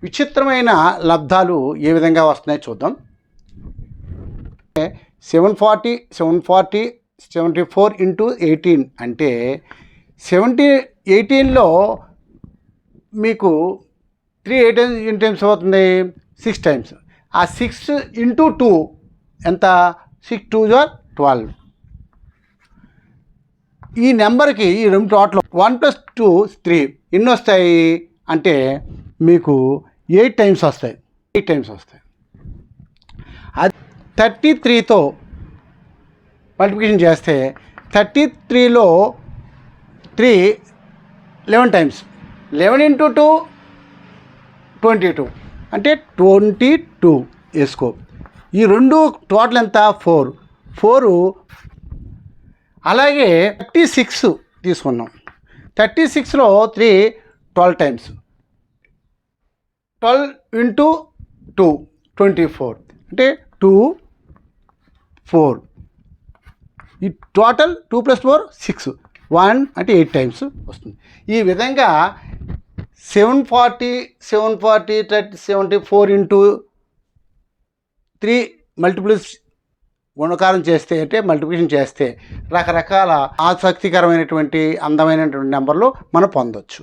విచిత్రమైన లబ్ధాలు ఏ విధంగా వస్తున్నాయో చూద్దాం. 744 ఇంటూ 18 అంటే 18లో మీకు 3 ఎన్ని టైమ్స్ అవుతుంది? 6 టైమ్స్. ఆ 6 ఇంటూ 2 ఎంత? 6 2 12. ఈ నెంబర్కి ఈ రెండు టోటల్ 1 + 2 3 ఎన్ని వస్తాయి అంటే మీకు 8 టైమ్స్ వస్తాయి. 8 టైమ్స్ వస్తాయి. అది 33తో మల్టిప్లికేషన్ చేస్తే 33లో 3 11 టైమ్స్. 11 ఇంటూ 2 22 అంటే 22 వేసుకో. ఈ రెండు టోటల్ ఎంత? 4. అలాగే 36 తీసుకున్నాం. 36లో 3 12 టైమ్స్. 12 ఇంటూ 2 24 అంటే 2 4. ఈ టోటల్ 2 + 4 6 1 అంటే 8 టైమ్స్ వస్తుంది. ఈ విధంగా 74 ఇంటూ 3 మల్టిపుల్స్ గుణకారం చేస్తే అంటే మల్టిప్లికేషన్ చేస్తే రకరకాల ఆసక్తికరమైనటువంటి అందమైనటువంటి నెంబర్లు మనం పొందొచ్చు.